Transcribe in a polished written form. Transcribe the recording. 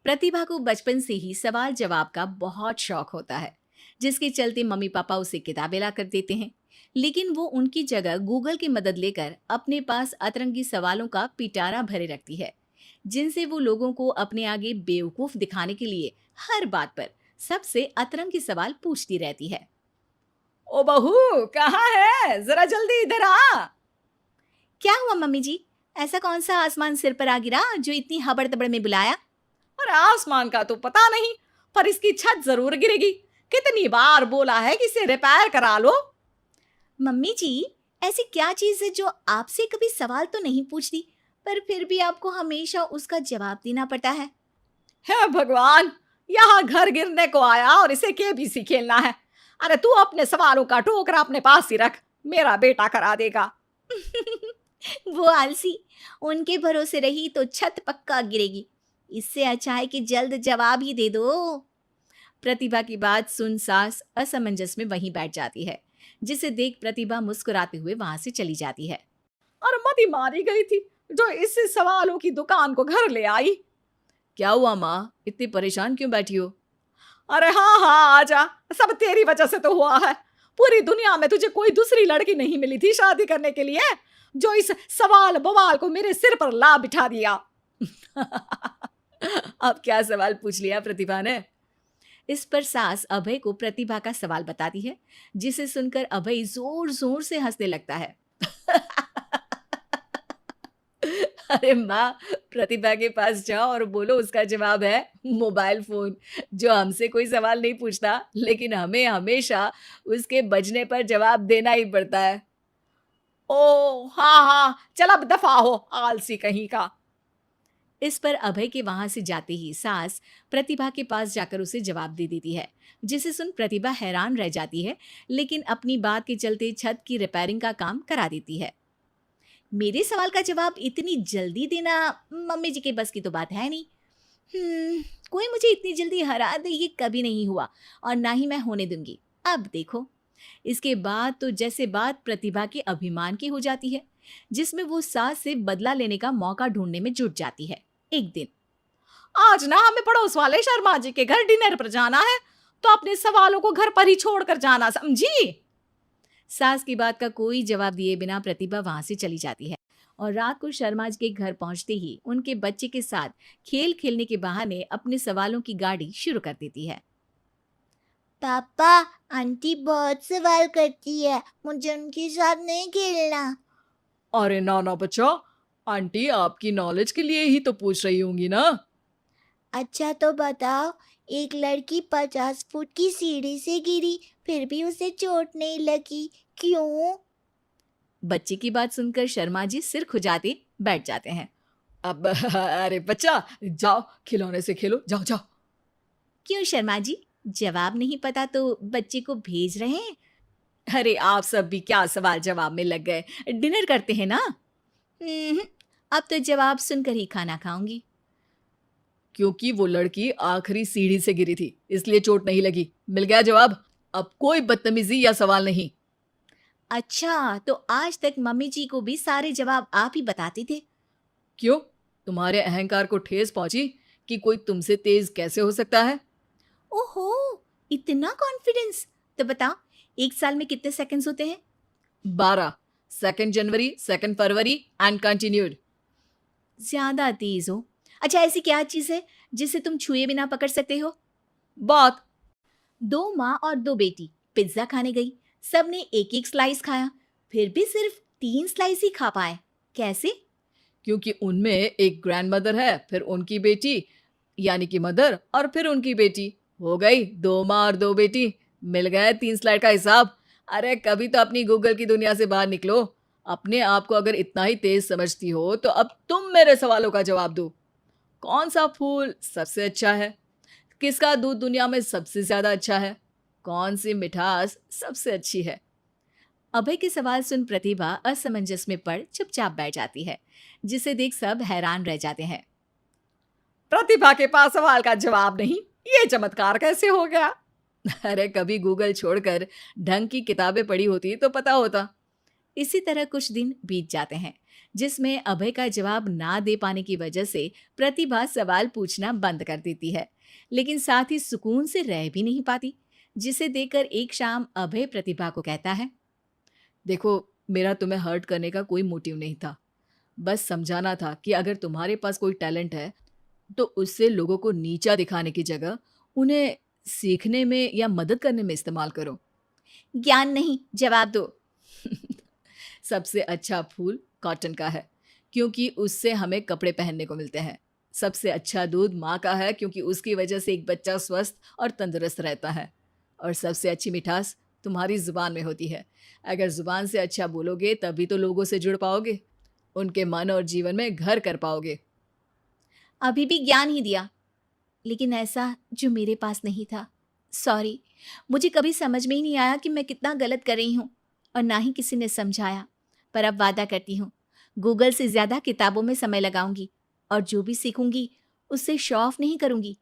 प्रतिभा को बचपन से ही सवाल जवाब का बहुत शौक होता है, जिसके चलते मम्मी पापा उसे किताबें ला कर देते हैं। लेकिन वो उनकी जगह गूगल की मदद लेकर अपने पास अतरंगी सवालों का पिटारा भरे रखती है, जिनसे वो लोगों को अपने आगे बेवकूफ दिखाने के लिए हर बात पर सबसे अतरंगी सवाल पूछती रहती है। ओ बहू, कहाँ है? जरा जल्दी इधर आ। क्या हुआ मम्मी जी? ऐसा कौन सा आसमान सिर पर आ गिरा जो इतनी हबड़ तबड़ में बुलाया? अरे आसमान का तो पता नहीं, पर इसकी छत जरूर गिरेगी। कितनी बार बोला है कि इसे रिपेयर करा लो। मम्मी जी, ऐसी क्या चीज है जो आपसे कभी सवाल तो नहीं पूछती, पर फिर भी आपको हमेशा उसका जवाब देना पड़ता है? हे भगवान, यहाँ घर गिरने को आया और इसे केबीसी खेलना है। अरे तू अपने सवालों का टोकरा अपने पास ही रख, मेरा बेटा करा देगा। वो आलसी, उनके भरोसे रही तो छत पक्का गिरेगी। इससे अच्छा है कि जल्द जवाब ही दे दो। प्रतिभा की बात सुन सास असमंजस में वहीं बैठ जाती है, जिसे देख प्रतिभा मुस्कुराते हुए वहां से चली जाती है। और मती मारी गई थी जो इस सवालों की दुकान को घर ले आई। क्या हुआ माँ, इतनी परेशान क्यों बैठी हो? अरे हाँ हाँ, आजा, सब तेरी वजह से तो हुआ है। पूरी दुनिया में तुझे कोई दूसरी लड़की नहीं मिली थी शादी करने के लिए, जो इस सवाल बवाल को मेरे सिर पर ला बिठा दिया। अब क्या सवाल पूछ लिया प्रतिभा ने? इस पर सास अभय को प्रतिभा का सवाल बताती है, जिसे सुनकर अभय जोर जोर से हंसने लगता है। अरे माँ, प्रतिभा के पास जाओ और बोलो उसका जवाब है मोबाइल फोन, जो हमसे कोई सवाल नहीं पूछता, लेकिन हमें हमेशा उसके बजने पर जवाब देना ही पड़ता है। ओ हाँ हाँ, चल अब दफा हो, आलसी कहीं का। इस पर अभय के वहां से जाते ही सास प्रतिभा के पास जाकर उसे जवाब दे देती है, जिसे सुन प्रतिभा हैरान रह जाती है, लेकिन अपनी बात के चलते छत की रिपेयरिंग का काम करा देती है। मेरे सवाल का जवाब इतनी जल्दी देना मम्मी जी के बस की तो बात है नहीं। कोई मुझे इतनी जल्दी हरा दे ये कभी नहीं हुआ, और ना ही मैं होने दूंगी। अब देखो। इसके बाद तो जैसे बात प्रतिभा के अभिमान की हो जाती है, जिसमें वो सास से बदला लेने का मौका ढूंढने में जुट जाती है। एक दिन आज ना हमें पड़ोस वाले शर्मा जी के घर डिनर पर जाना है, तो अपने सवालों को घर पर ही छोड़कर जाना, समझी? सास की बात का कोई जवाब दिए बिना प्रतिभा वहां से चली जाती है, और रात को शर्मा जी के घर पहुंचते ही उनके बच्चे के साथ खेल खेलने के बहाने अपने सवालों की गाड़ी शुरू कर देती है। पापा, आंटी बहुत सवाल करती है, मुझे उनके साथ नहीं खेलना। अरे ना ना बच्चा, आंटी आपकी नॉलेज के लिए ही तो पूछ रही होंगी ना। अच्छा तो बताओ, एक लड़की 50 फुट की सीढ़ी से गिरी, फिर भी उसे चोट नहीं लगी, क्यों? बच्चे की बात सुनकर शर्मा जी सिर खुजाते बैठ जाते हैं। अब अरे बच्चा, जाओ खिलौने से खेलो, जाओ जाओ। क्यों शर्मा जी, जवाब नहीं पता तो बच्चे को भेज रहे हैं? अरे आप सब भी क्या सवाल जवाब में लग गए, डिनर करते हैं ना। अब तो जवाब सुनकर ही खाना खाऊंगी। क्योंकि वो लड़की आखिरी सीढ़ी से गिरी थी, इसलिए चोट नहीं लगी। मिल गया जवाब, अब कोई बदतमीजी या सवाल नहीं। अच्छा, तो आज तक मम्मी जी को भी सारे जवाब आप ही बताते थे? क्यों, तुम्हारे अहंकार को ठेस पहुंची कि कोई तुमसे तेज कैसे हो सकता है? ओहो, इतना कॉन्फिडेंस! तो बताओ, एक साल में कितने सेकंड्स होते हैं? 12। 2 जनवरी, 2 फरवरी एंड कंटिन्यूड। ज्यादा तेज हो। अच्छा, ऐसी क्या चीज है जिसे तुम छुए बिना पकड़ सकते हो? बात। 2 माँ और 2 बेटी पिज्जा खाने गई, सबने एक एक स्लाइस खाया, फिर भी सिर्फ 3 स्लाइस ही खा पाए। कैसे? क्योंकि उनमें एक ग्रैंड मदर है, फिर उनकी बेटी यानी कि मदर, और फिर उनकी बेटी। हो गई 2 माँ और 2 बेटी। मिल गया 3 स्लाइड का हिसाब। अरे कभी तो अपनी गूगल की दुनिया से बाहर निकलो। अपने आप को अगर इतना ही तेज समझती हो तो अब तुम मेरे सवालों का जवाब दो। कौन सा फूल सबसे अच्छा है? किसका दूध दुनिया में सबसे ज्यादा अच्छा है? कौन सी मिठास सबसे अच्छी है? अभय के सवाल सुन प्रतिभा असमंजस में पड़ चुपचाप बैठ जाती है, जिसे देख सब हैरान रह जाते हैं। प्रतिभा के पास सवाल का जवाब नहीं, ये चमत्कार कैसे हो गया? अरे कभी गूगल छोड़कर ढंग की किताबें पढ़ी होती तो पता होता। इसी तरह कुछ दिन बीत जाते हैं, जिसमें अभय का जवाब ना दे पाने की वजह से प्रतिभा सवाल पूछना बंद कर देती है, लेकिन साथ ही सुकून से रह भी नहीं पाती, जिसे देखकर एक शाम अभय प्रतिभा को कहता है। देखो, मेरा तुम्हें हर्ट करने का कोई मोटिव नहीं था। बस समझाना था कि अगर तुम्हारे पास कोई टैलेंट है तो उससे लोगों को नीचा दिखाने की जगह उन्हें सीखने में या मदद करने में इस्तेमाल करो। ज्ञान नहीं, जवाब दो। सबसे अच्छा फूल कॉटन का है क्योंकि उससे हमें कपड़े पहनने को मिलते हैं। सबसे अच्छा दूध माँ का है क्योंकि उसकी वजह से एक बच्चा स्वस्थ और तंदुरुस्त रहता है। और सबसे अच्छी मिठास तुम्हारी जुबान में होती है। अगर जुबान से अच्छा बोलोगे तभी तो लोगों से जुड़ पाओगे, उनके मन और जीवन में घर कर पाओगे। अभी भी ज्ञान ही दिया, लेकिन ऐसा जो मेरे पास नहीं था। सॉरी, मुझे कभी समझ में ही नहीं आया कि मैं कितना गलत कर रही हूँ, और ना ही किसी ने समझाया। पर अब वादा करती हूँ, गूगल से ज़्यादा किताबों में समय लगाऊंगी, और जो भी सीखूंगी उससे शो ऑफ नहीं करूंगी।